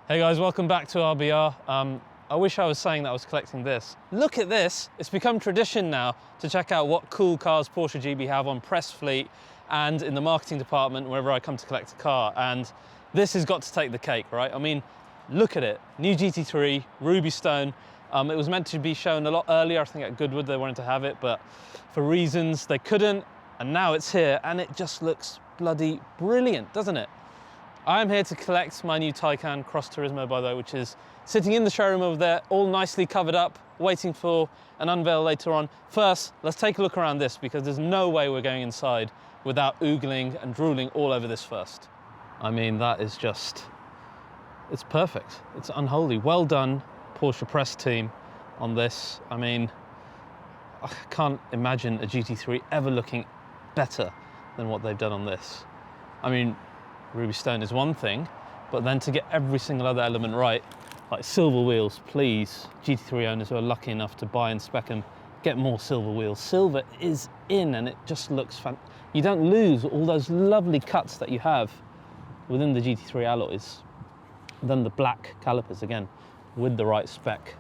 Hey guys, welcome back to RBR. I wish I was saying that I was collecting this. Look at this. It's become tradition now to check out what cool cars Porsche GB have on press fleet and in the marketing department whenever I come to collect a car. And this has got to take the cake, right? I mean, look at it. New GT3, Ruby Stone. It was meant to be shown a lot earlier. I think at Goodwood they wanted to have it, but for reasons they couldn't. And now it's here and it just looks bloody brilliant, doesn't it? I am here to collect my new Taycan Cross Turismo, by the way, which is sitting in the showroom over there, all nicely covered up, waiting for an unveil later on. First, let's take a look around this because there's no way we're going inside without oogling and drooling all over this first. I mean, that is just, it's perfect. It's unholy. Well done, Porsche press team on this. I mean, I can't imagine a GT3 ever looking better than what they've done on this. I mean, Ruby Stone is one thing, but then to get every single other element right, like silver wheels, please, GT3 owners who are lucky enough to buy and spec them, get more silver wheels. Silver is in and it just looks fun. You don't lose all those lovely cuts that you have within the GT3 alloys. And then the black calipers, again, with the right spec,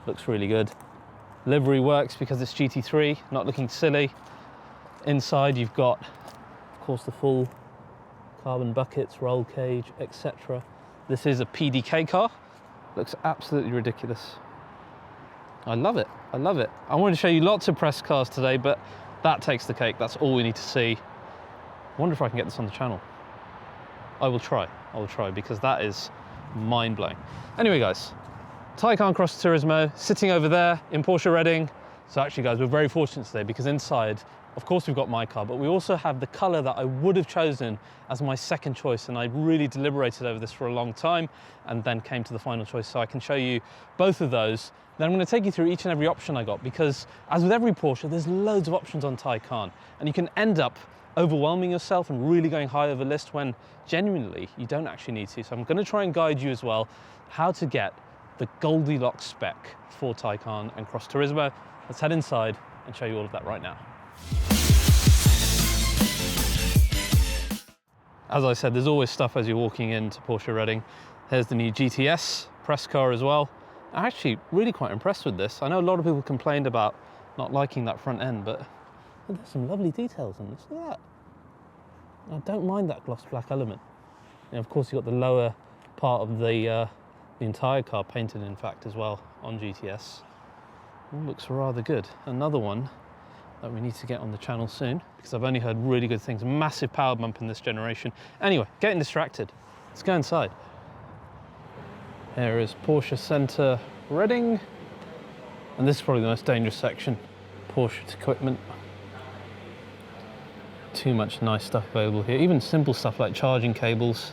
looks really good. Livery works because it's GT3, not looking silly. Inside you've got, of course, the full carbon buckets, roll cage, etc. This is a PDK car. Looks absolutely ridiculous. I love it. I love it. I wanted to show you lots of press cars today, but that takes the cake. That's all we need to see. I wonder if I can get this on the channel. I will try. I will try because that is mind-blowing. Anyway, guys, Taycan Cross Turismo sitting over there in Porsche Reading. So actually, guys, we're very fortunate today because inside, of course, we've got my car, but we also have the color that I would have chosen as my second choice. And I really deliberated over this for a long time and then came to the final choice. So I can show you both of those. Then I'm going to take you through each and every option I got because as with every Porsche, there's loads of options on Taycan and you can end up overwhelming yourself and really going high over the list when genuinely you don't actually need to. So I'm going to try and guide you as well how to get the Goldilocks spec for Taycan and Cross Turismo. Let's head inside and show you all of that right now. As I said, there's always stuff as you're walking into Porsche Reading. There's the new GTS press car as well. I'm actually really quite impressed with this. I know a lot of people complained about not liking that front end, but there's some lovely details on this. Look at that. I don't mind that gloss black element. And of course, you've got the lower part of the entire car painted, in fact, as well on GTS. All looks rather good. Another one that we need to get on the channel soon because I've only heard really good things. Massive power bump in this generation. Anyway, getting distracted. Let's go inside. Here is Porsche Center Reading. And this is probably the most dangerous section. Porsche's equipment. Too much nice stuff available here. Even simple stuff like charging cables.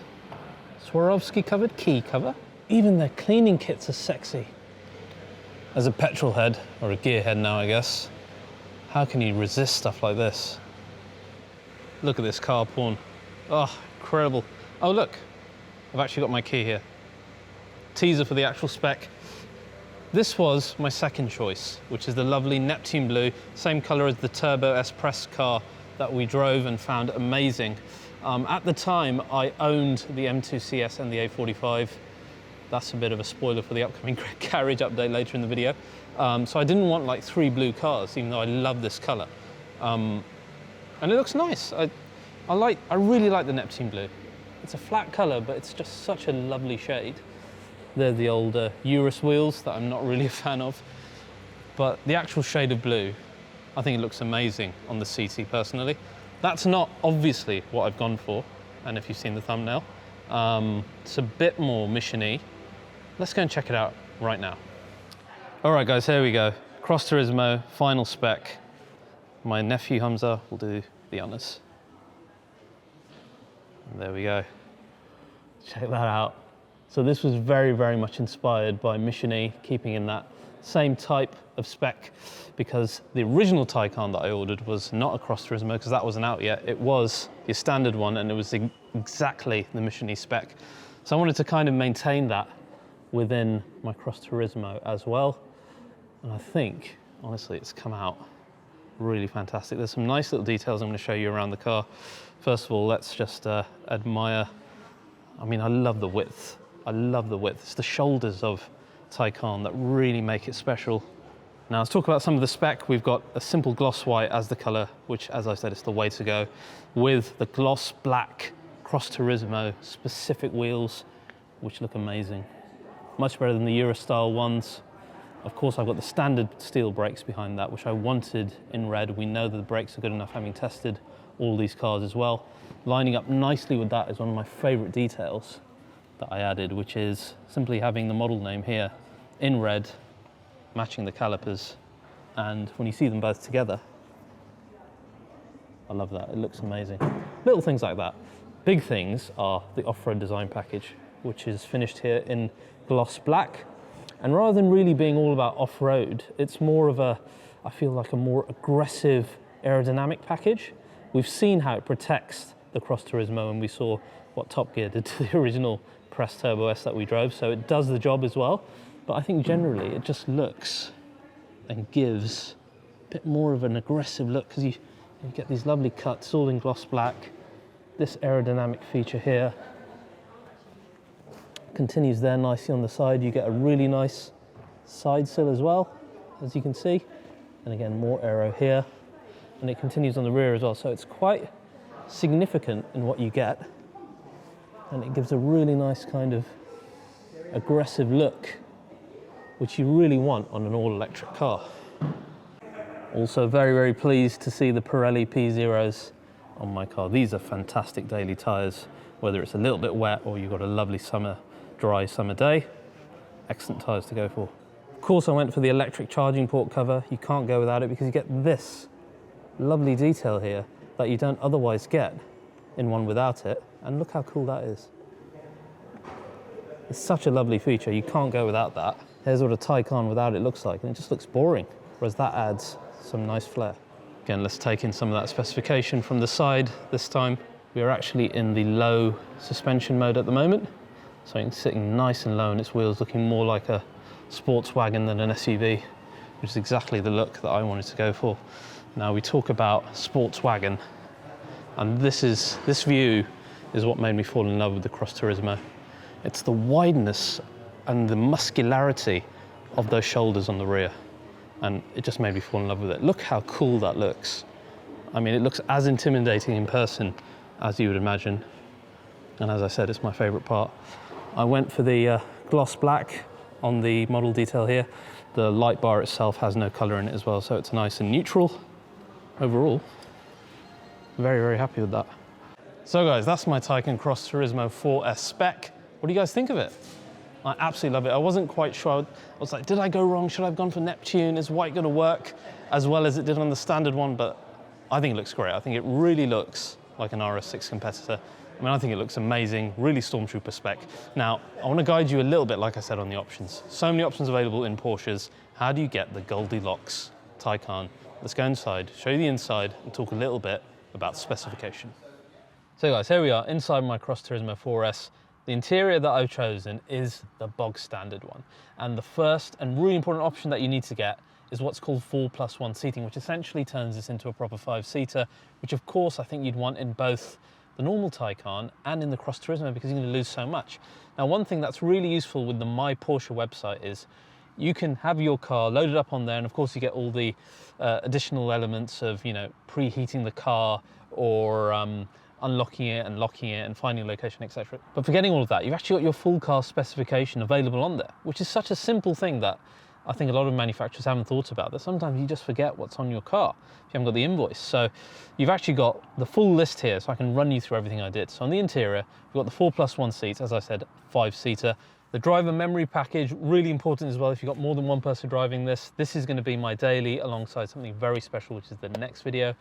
Swarovski covered key cover. Even their cleaning kits are sexy. As a petrol head, or a gear head now, I guess, how can you resist stuff like this? Look at this car porn. Oh, incredible. Oh, look, I've actually got my key here. Teaser for the actual spec. This was my second choice, which is the lovely Neptune Blue, same color as the Turbo S press car that we drove and found amazing. At the time, I owned the M2 CS and the A45. That's a bit of a spoiler for the upcoming garage update later in the video. So I didn't want like 3 blue cars, even though I love this color. And it looks nice. I really like the Neptune Blue. It's a flat color, but it's just such a lovely shade. They're the old Urus wheels that I'm not really a fan of. But the actual shade of blue, I think it looks amazing on the CT personally. That's not obviously what I've gone for. And if you've seen the thumbnail, it's a bit more mission-y. Let's go and check it out right now. All right, guys, here we go. Cross Turismo, final spec. My nephew Hamza will do the honors. And there we go. Check that out. So this was very, very much inspired by Mission-E, keeping in that same type of spec, because the original Taycan that I ordered was not a Cross Turismo, because that wasn't out yet. It was your standard one, and it was exactly the Mission-E spec. So I wanted to kind of maintain that within my Cross Turismo as well. And I think, honestly, it's come out really fantastic. There's some nice little details I'm going to show you around the car. First of all, let's just admire. I mean, I love the width I love the width. It's the shoulders of Taycan that really make it special. Now let's talk about some of the spec. We've got a simple gloss white as the color, which, as I said, is the way to go, with the gloss black Cross Turismo specific wheels, which look amazing. Much better than the Euro style ones. Of course, I've got the standard steel brakes behind that, which I wanted in red. We know that the brakes are good enough, having tested all these cars as well. Lining up nicely with that is one of my favorite details that I added, which is simply having the model name here in red, matching the calipers. And when you see them both together, I love that. It looks amazing. Little things like that. Big things are the off-road design package, which is finished here in gloss black. And rather than really being all about off-road, it's more of a, I feel like a more aggressive aerodynamic package. We've seen how it protects the Cross Turismo, and we saw what Top Gear did to the original Press Turbo S that we drove, so it does the job as well. But I think generally it just looks and gives a bit more of an aggressive look, because you get these lovely cuts all in gloss black. This aerodynamic feature here continues there nicely on the side. You get a really nice side sill as well, as you can see. And again, more aero here. And it continues on the rear as well. So it's quite significant in what you get. And it gives a really nice kind of aggressive look, which you really want on an all-electric car. Also very, very pleased to see the Pirelli P0s on my car. These are fantastic daily tyres, whether it's a little bit wet or you've got a lovely summer, dry summer day. Excellent tyres to go for. Of course, I went for the electric charging port cover. You can't go without it, because you get this lovely detail here that you don't otherwise get in one without it. And look how cool that is. It's such a lovely feature. You can't go without that. Here's what a Taycan without it looks like, and it just looks boring, whereas that adds some nice flair. Again, let's take in some of that specification from the side this time. We are actually in the low suspension mode at the moment, so it's sitting nice and low, and its wheels looking more like a sports wagon than an SUV, which is exactly the look that I wanted to go for. Now we talk about sports wagon, and this view is what made me fall in love with the Cross Turismo. It's the wideness and the muscularity of those shoulders on the rear, and it just made me fall in love with it. Look how cool that looks. I mean, it looks as intimidating in person as you would imagine, and as I said, it's my favorite part. I went for the gloss black on the model detail here. The light bar itself has no color in it as well, so it's nice and neutral. Overall, very, very happy with that. So guys, that's my Taycan Cross Turismo 4S spec. What do you guys think of it? I absolutely love it. I wasn't quite sure. I was like, did I go wrong? Should I have gone for Neptune? Is white gonna work as well as it did on the standard one? But I think it looks great. I think it really looks like an RS6 competitor. I mean, I think it looks amazing, really Stormtrooper spec. Now, I want to guide you a little bit, like I said, on the options. So many options available in Porsches. How do you get the Goldilocks Taycan? Let's go inside, show you the inside, and talk a little bit about specification. So guys, here we are inside my Cross Turismo 4S. The interior that I've chosen is the bog standard one. And the first and really important option that you need to get is what's called 4+1 seating, which essentially turns this into a proper 5-seater, which of course I think you'd want in both the normal Taycan and in the Cross Turismo, because you're going to lose so much. Now, one thing that's really useful with the My Porsche website is you can have your car loaded up on there, and of course you get all the additional elements of, you know, preheating the car or unlocking it and locking it and finding a location, etc. But forgetting all of that, you've actually got your full car specification available on there, which is such a simple thing that I think a lot of manufacturers haven't thought about, that sometimes you just forget what's on your car if you haven't got the invoice. So you've actually got the full list here, so I can run you through everything I did. So on the interior, we've got the 4+1 seats, as I said, 5-seater. The driver memory package, really important as well. If you've got more than one person driving this, this is going to be my daily alongside something very special, which is the next video.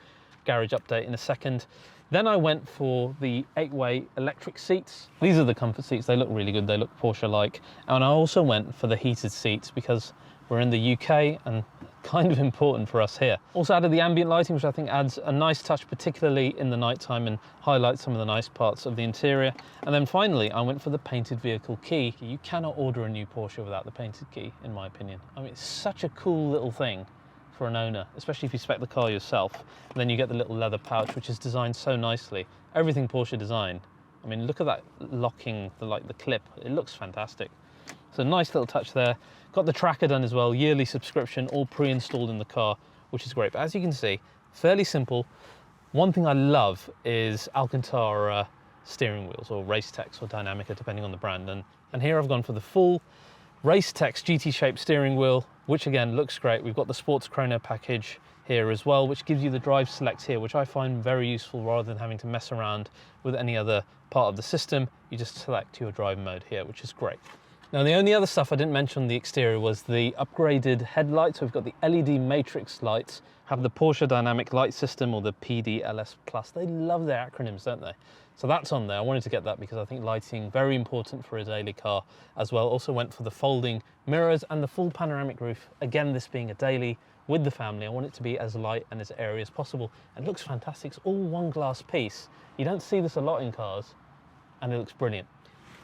Garage update in a second. Then I went for the 8-way electric seats. These are the comfort seats. They look really good. They look Porsche-like. And I also went for the heated seats because we're in the UK and kind of important for us here. Also added the ambient lighting, which I think adds a nice touch, particularly in the nighttime, and highlights some of the nice parts of the interior. And then finally, I went for the painted vehicle key. You cannot order a new Porsche without the painted key, in my opinion. I mean, it's such a cool little thing for an owner, especially if you spec the car yourself. And then you get the little leather pouch, which is designed so nicely. Everything Porsche designed, I mean, look at that locking, the clip. It looks fantastic. So nice little touch there. Got the tracker done as well, yearly subscription, all pre-installed in the car, which is great. But as you can see, fairly simple. One thing I love is Alcantara steering wheels, or Racetex or Dynamica, depending on the brand. And here I've gone for the full Racetex GT-shaped steering wheel, which again looks great. We've got the Sports Chrono package here as well, which gives you the drive select here, which I find very useful rather than having to mess around with any other part of the system. You just select your drive mode here, which is great. Now, the only other stuff I didn't mention on the exterior was the upgraded headlights. So we've got the LED matrix lights, have the Porsche Dynamic Light System, or the PDLS Plus. They love their acronyms, don't they? So that's on there. I wanted to get that because I think lighting, very important for a daily car as well. Also went for the folding mirrors and the full panoramic roof. Again, this being a daily with the family, I want it to be as light and as airy as possible. And it looks fantastic. It's all one glass piece. You don't see this a lot in cars, and it looks brilliant.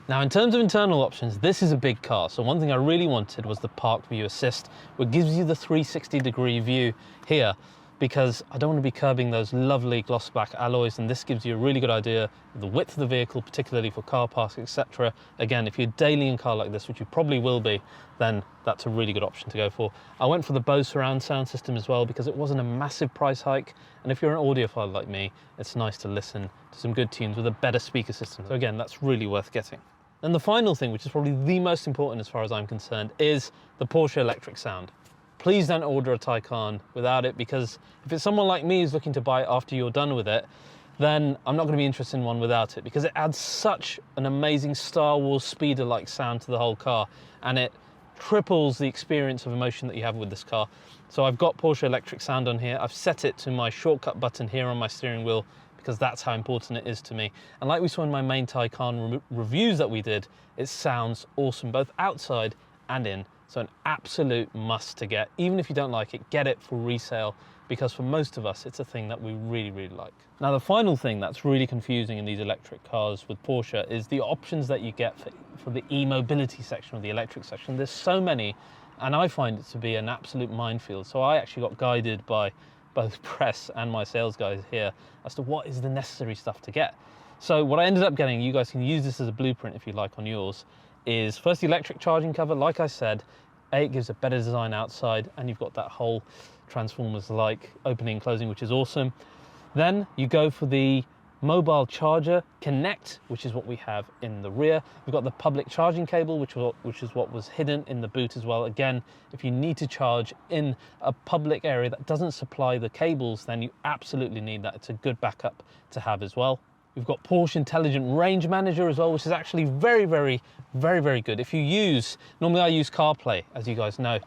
Now, in terms of internal options, this is a big car. So one thing I really wanted was the Park View Assist, which gives you the 360-degree view here, because I don't want to be curbing those lovely gloss black alloys, and this gives you a really good idea of the width of the vehicle, particularly for car parks, etc. Again, if you're daily in a car like this, which you probably will be, then that's a really good option to go for. I went for the Bose surround sound system as well, because it wasn't a massive price hike, and if you're an audiophile like me, it's nice to listen to some good tunes with a better speaker system. So again, that's really worth getting. And the final thing, which is probably the most important as far as I'm concerned, is the Porsche electric sound. Please don't order a Taycan without it, because if it's someone like me who's looking to buy it after you're done with it, then I'm not going to be interested in one without it, because it adds such an amazing Star Wars speeder-like sound to the whole car, and it triples the experience of emotion that you have with this car. So I've got Porsche electric sound on here. I've set it to my shortcut button here on my steering wheel, because that's how important it is to me. And like we saw in my main Taycan reviews that we did, it sounds awesome, both outside and in. So an absolute must to get. Even if you don't like it, get it for resale, because for most of us, it's a thing that we really, really like. Now, the final thing that's really confusing in these electric cars with Porsche is the options that you get for the e-mobility section, or the electric section. There's so many, and I find it to be an absolute minefield. So I actually got guided by both press and my sales guys here as to what is the necessary stuff to get. So what I ended up getting, you guys can use this as a blueprint if you like on yours, is first the electric charging cover. Like I said, it gives a better design outside, and you've got that whole Transformers-like opening and closing, which is awesome. Then you go for the mobile charger connect, which is what we have in the rear. We've got the public charging cable, which is what was hidden in the boot as well. Again, if you need to charge in a public area that doesn't supply the cables, then you absolutely need that. It's a good backup to have as well. We've got Porsche Intelligent Range Manager as well, which is actually very, very, very, very good. If you use, normally I use CarPlay, as you guys know,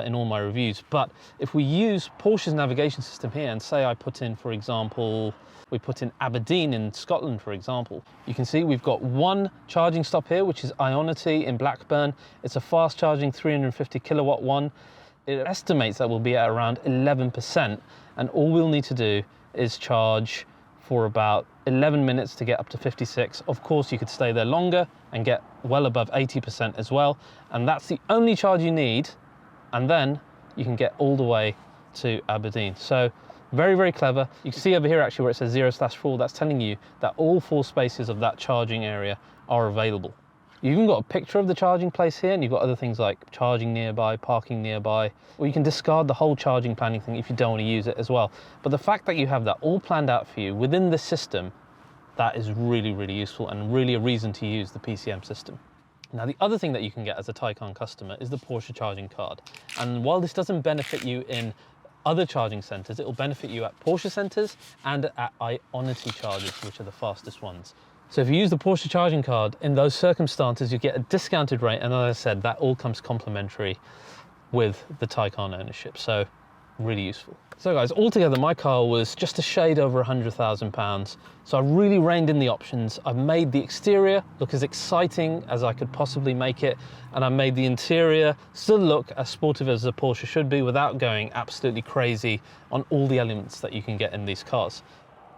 in all my reviews, but if we use Porsche's navigation system here, and say I put in, for example, we put in Aberdeen in Scotland, for example, you can see we've got one charging stop here, which is Ionity in Blackburn. It's a fast charging 350 kilowatt one. It estimates that we'll be at around 11%, and all we'll need to do is charge for about 11 minutes to get up to 56. Of course, you could stay there longer and get well above 80% as well. And that's the only charge you need. And then you can get all the way to Aberdeen. So very, very clever. You can see over here actually where it says 0/4, that's telling you that all 4 spaces of that charging area are available. You've even got a picture of the charging place here, and you've got other things like charging nearby, parking nearby, or you can discard the whole charging planning thing if you don't want to use it as well. But the fact that you have that all planned out for you within the system, that is really, really useful, and really a reason to use the PCM system. Now, the other thing that you can get as a Taycan customer is the Porsche charging card. And while this doesn't benefit you in other charging centres, it will benefit you at Porsche centres and at Ionity chargers, which are the fastest ones. So if you use the Porsche charging card, in those circumstances, you get a discounted rate. And as I said, that all comes complimentary with the Taycan ownership. So really useful. So guys, altogether, my car was just a shade over £100,000. So I really reined in the options. I've made the exterior look as exciting as I could possibly make it. And I made the interior still look as sportive as a Porsche should be, without going absolutely crazy on all the elements that you can get in these cars.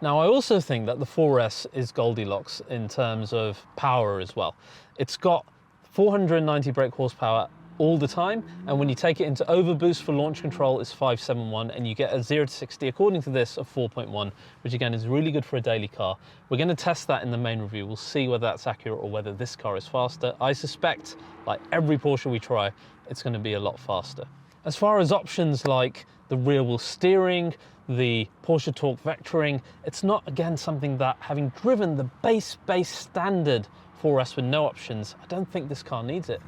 Now, I also think that the 4S is Goldilocks in terms of power as well. It's got 490 brake horsepower all the time, and when you take it into overboost for launch control, it's 571, and you get a 0 to 60 according to this of 4.1, which again is really good for a daily car. We're going to test that in the main review. We'll see whether that's accurate or whether this car is faster. I suspect, like every Porsche we try, it's going to be a lot faster. As far as options like the rear wheel steering, the Porsche torque vectoring, it's not, again, something that, having driven the base standard 4S with no options, I don't think this car needs it.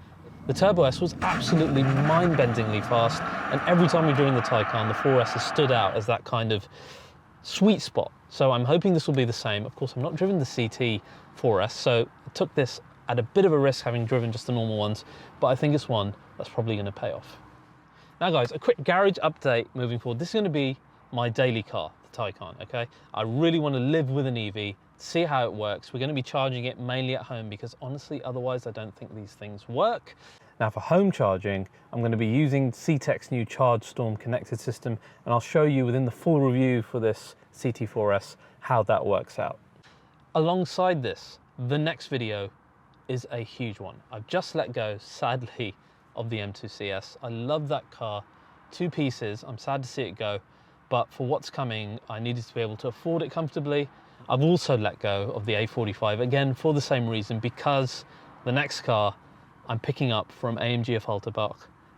The Turbo S was absolutely mind-bendingly fast, and every time we drew in the Taycan, the 4S has stood out as that kind of sweet spot. So I'm hoping this will be the same. Of course, I'm not driven the CT 4S, so I took this at a bit of a risk having driven just the normal ones, but I think it's one that's probably going to pay off. Now guys, a quick garage update moving forward. This is going to be my daily car, the Taycan, okay? I really want to live with an EV, see how it works. We're going to be charging it mainly at home because honestly, otherwise I don't think these things work. Now for home charging, I'm going to be using CTEK's new ChargeStorm connected system, and I'll show you within the full review for this CT4S how that works out. Alongside this, the next video is a huge one. I've just let go, sadly, of the M2 CS. I love that car, 2 pieces. I'm sad to see it go, but for what's coming, I needed to be able to afford it comfortably. I've also let go of the A45, again, for the same reason, because the next car I'm picking up from AMG of Halterbach.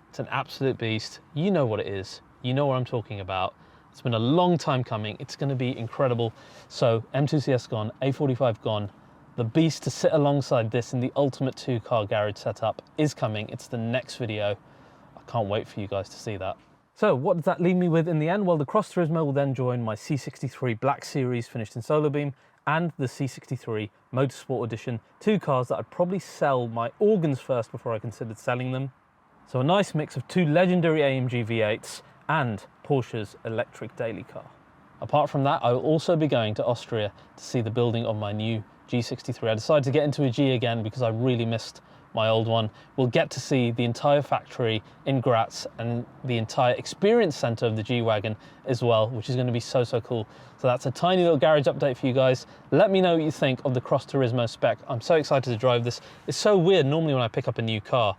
It's an absolute beast. You know what it is. You know what I'm talking about. It's been a long time coming. It's going to be incredible. So M2 CS gone, A45 gone. The beast to sit alongside this in the ultimate 2-car garage setup is coming. It's the next video. I can't wait for you guys to see that. So what does that leave me with in the end? Well, the Cross Turismo will then join my C63 Black Series finished in solar beam and the C63 Motorsport Edition, 2 cars that I'd probably sell my organs first before I considered selling them. So a nice mix of 2 legendary AMG V8s and Porsche's electric daily car. Apart from that, I will also be going to Austria to see the building of my new G63. I decided to get into a G again because I really missed my old one. We'll get to see the entire factory in Graz and the entire experience center of the G-Wagon as well, which is going to be so cool. So that's a tiny little garage update for you guys. Let me know what you think of the Cross Turismo spec. I'm so excited to drive this. It's so weird. Normally when I pick up a new car,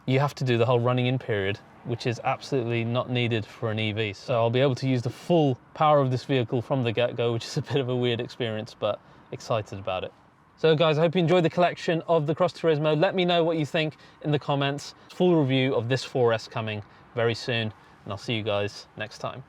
you have to do the whole running in period, which is absolutely not needed for an EV. So I'll be able to use the full power of this vehicle from the get-go, which is a bit of a weird experience, but excited about it. So guys, I hope you enjoyed the collection of the Cross Turismo. Let me know what you think in the comments. Full review of this 4S coming very soon, and I'll see you guys next time.